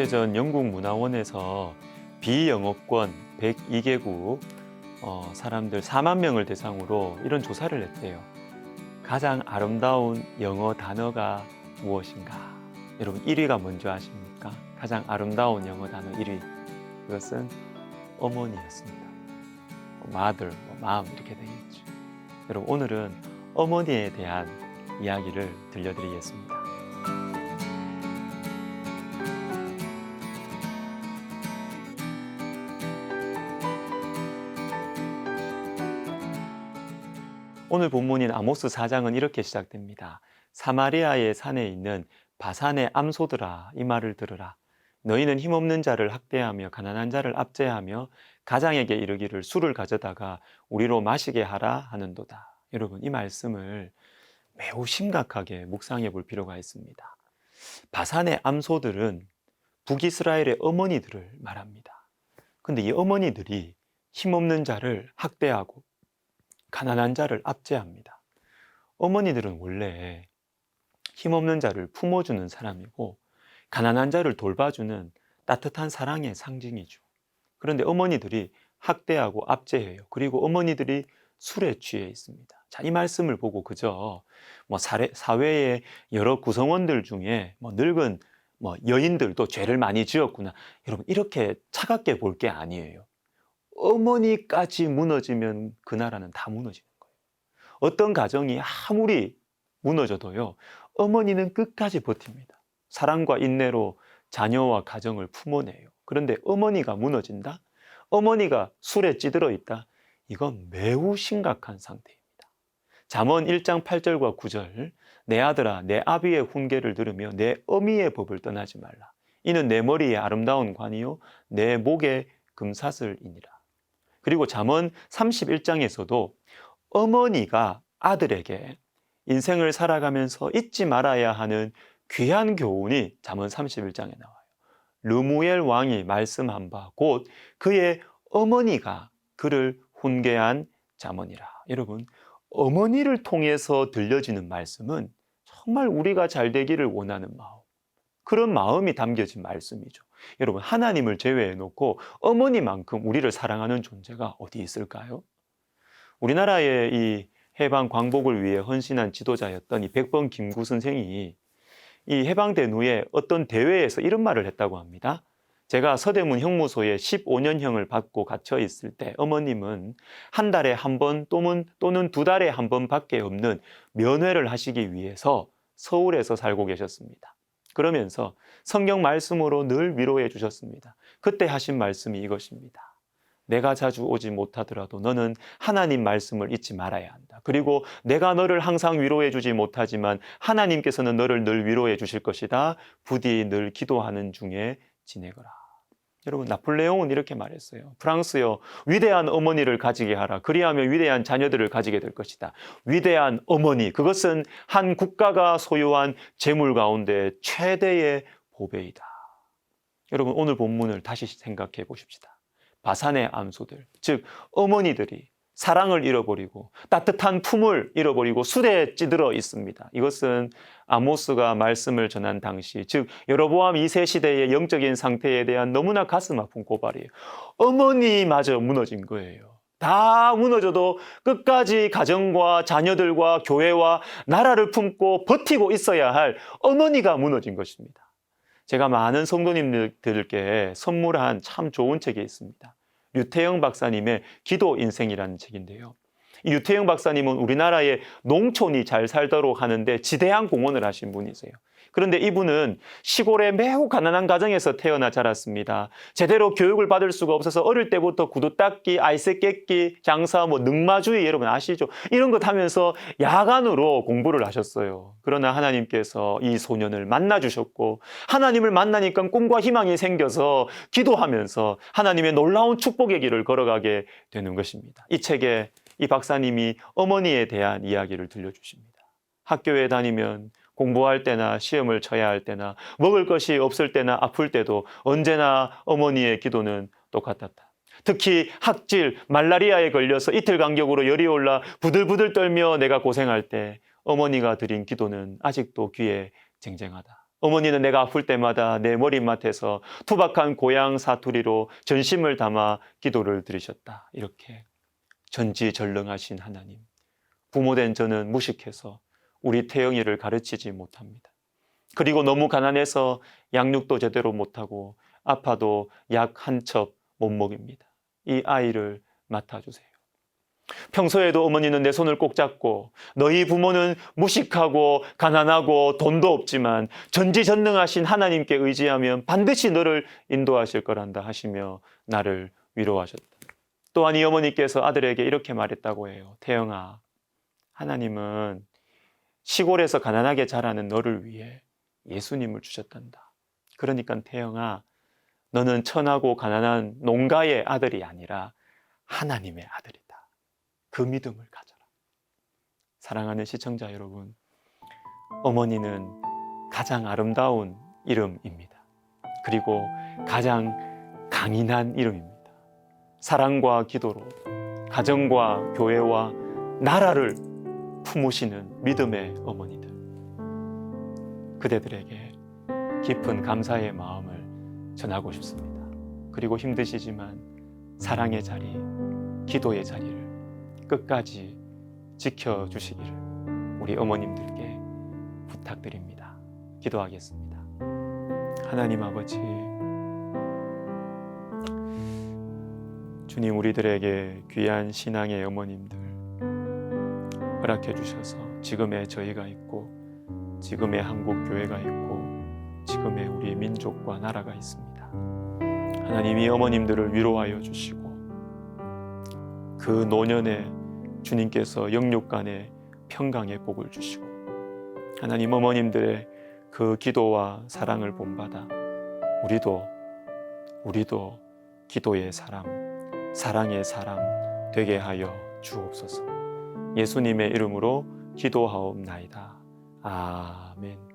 오래전 영국 문화원에서 비영어권 102개국 사람들 4만 명을 대상으로 이런 조사를 했대요. 가장 아름다운 영어 단어가 무엇인가? 여러분 1위가 뭔지 아십니까? 가장 아름다운 영어 단어 1위. 그것은 어머니였습니다. mother, 마음 이렇게 되겠죠. 여러분 오늘은 어머니에 대한 이야기를 들려드리겠습니다. 오늘 본문인 아모스 4장은 이렇게 시작됩니다. 사마리아의 산에 있는 바산의 암소들아, 이 말을 들으라. 너희는 힘없는 자를 학대하며 가난한 자를 압제하며 가장에게 이르기를 술을 가져다가 우리로 마시게 하라 하는도다. 여러분, 이 말씀을 매우 심각하게 묵상해 볼 필요가 있습니다. 바산의 암소들은 북이스라엘의 어머니들을 말합니다. 근데 이 어머니들이 힘없는 자를 학대하고 가난한 자를 압제합니다. 어머니들은 원래 힘없는 자를 품어주는 사람이고 가난한 자를 돌봐주는 따뜻한 사랑의 상징이죠. 그런데 어머니들이 학대하고 압제해요. 그리고 어머니들이 술에 취해 있습니다. 자, 이 말씀을 보고 그저 사회의 여러 구성원들 중에 늙은 여인들도 죄를 많이 지었구나, 여러분 이렇게 차갑게 볼 게 아니에요. 어머니까지 무너지면 그 나라는 다 무너지는 거예요. 어떤 가정이 아무리 무너져도요, 어머니는 끝까지 버팁니다. 사랑과 인내로 자녀와 가정을 품어내요. 그런데 어머니가 무너진다? 어머니가 술에 찌들어 있다? 이건 매우 심각한 상태입니다. 잠언 1장 8절과 9절, 내 아들아 내 아비의 훈계를 들으며 내 어미의 법을 떠나지 말라. 이는 내 머리에 아름다운 관이요 내 목에 금사슬이니라. 그리고 잠언 31장에서도 어머니가 아들에게 인생을 살아가면서 잊지 말아야 하는 귀한 교훈이 잠언 31장에 나와요. 르무엘 왕이 말씀한 바 곧 그의 어머니가 그를 훈계한 잠언이라. 여러분, 어머니를 통해서 들려지는 말씀은 정말 우리가 잘 되기를 원하는 마음, 그런 마음이 담겨진 말씀이죠. 여러분, 하나님을 제외해 놓고 어머니만큼 우리를 사랑하는 존재가 어디 있을까요? 우리나라의 이 해방 광복을 위해 헌신한 지도자였던 이 백범 김구 선생이 이 해방된 후에 어떤 대회에서 이런 말을 했다고 합니다. 제가 서대문 형무소에 15년형을 받고 갇혀 있을 때 어머님은 한 달에 한 번 또는 두 달에 한 번밖에 없는 면회를 하시기 위해서 서울에서 살고 계셨습니다. 그러면서 성경 말씀으로 늘 위로해 주셨습니다. 그때 하신 말씀이 이것입니다. 내가 자주 오지 못하더라도 너는 하나님 말씀을 잊지 말아야 한다. 그리고 내가 너를 항상 위로해 주지 못하지만 하나님께서는 너를 늘 위로해 주실 것이다. 부디 늘 기도하는 중에 지내거라. 여러분, 나폴레옹은 이렇게 말했어요. 프랑스여, 위대한 어머니를 가지게 하라. 그리하면 위대한 자녀들을 가지게 될 것이다. 위대한 어머니, 그것은 한 국가가 소유한 재물 가운데 최대의 보배이다. 여러분, 오늘 본문을 다시 생각해 보십시다. 바산의 암소들, 즉 어머니들이 사랑을 잃어버리고 따뜻한 품을 잃어버리고 술에 찌들어 있습니다. 이것은 아모스가 말씀을 전한 당시, 즉 여로보암 2세 시대의 영적인 상태에 대한 너무나 가슴 아픈 고발이에요. 어머니마저 무너진 거예요. 다 무너져도 끝까지 가정과 자녀들과 교회와 나라를 품고 버티고 있어야 할 어머니가 무너진 것입니다. 제가 많은 성도님들께 선물한 참 좋은 책이 있습니다. 류태영 박사님의 기도 인생이라는 책인데요. 이 류태영 박사님은 우리나라의 농촌이 잘 살도록 하는데 지대한 공헌을 하신 분이세요. 그런데 이분은 시골의 매우 가난한 가정에서 태어나 자랐습니다. 제대로 교육을 받을 수가 없어서 어릴 때부터 구두 닦기, 아이스 깼기, 장사, 능마주의 여러분 아시죠? 이런 것 하면서 야간으로 공부를 하셨어요. 그러나 하나님께서 이 소년을 만나 주셨고 하나님을 만나니까 꿈과 희망이 생겨서 기도하면서 하나님의 놀라운 축복의 길을 걸어가게 되는 것입니다. 이 책에 이 박사님이 어머니에 대한 이야기를 들려주십니다. 학교에 다니면 공부할 때나 시험을 쳐야 할 때나 먹을 것이 없을 때나 아플 때도 언제나 어머니의 기도는 똑같았다. 특히 학질, 말라리아에 걸려서 이틀 간격으로 열이 올라 부들부들 떨며 내가 고생할 때 어머니가 드린 기도는 아직도 귀에 쟁쟁하다. 어머니는 내가 아플 때마다 내 머리맡에서 투박한 고향 사투리로 전심을 담아 기도를 드리셨다. 이렇게 전지전능하신 하나님, 부모된 저는 무식해서 우리 태영이를 가르치지 못합니다. 그리고 너무 가난해서 양육도 제대로 못하고 아파도 약 한 첩 못 먹입니다. 이 아이를 맡아주세요. 평소에도 어머니는 내 손을 꼭 잡고 너희 부모는 무식하고 가난하고 돈도 없지만 전지전능하신 하나님께 의지하면 반드시 너를 인도하실 거란다 하시며 나를 위로하셨다. 또한 이 어머니께서 아들에게 이렇게 말했다고 해요. 태영아, 하나님은 시골에서 가난하게 자라는 너를 위해 예수님을 주셨단다. 그러니까 태영아, 너는 천하고 가난한 농가의 아들이 아니라 하나님의 아들이다. 그 믿음을 가져라. 사랑하는 시청자 여러분, 어머니는 가장 아름다운 이름입니다. 그리고 가장 강인한 이름입니다. 사랑과 기도로 가정과 교회와 나라를 품으시는 믿음의 어머니들, 그대들에게 깊은 감사의 마음을 전하고 싶습니다. 그리고 힘드시지만 사랑의 자리, 기도의 자리를 끝까지 지켜주시기를 우리 어머님들께 부탁드립니다. 기도하겠습니다. 하나님 아버지, 주님, 우리들에게 귀한 신앙의 어머님들 허락해 주셔서 지금의 저희가 있고 지금의 한국 교회가 있고 지금의 우리 민족과 나라가 있습니다. 하나님, 이 어머님들을 위로하여 주시고 그 노년에 주님께서 영육간의 평강의 복을 주시고 하나님, 어머님들의 그 기도와 사랑을 본받아 우리도 기도의 사람, 사랑의 사람 되게 하여 주옵소서. 예수님의 이름으로 기도하옵나이다. 아멘.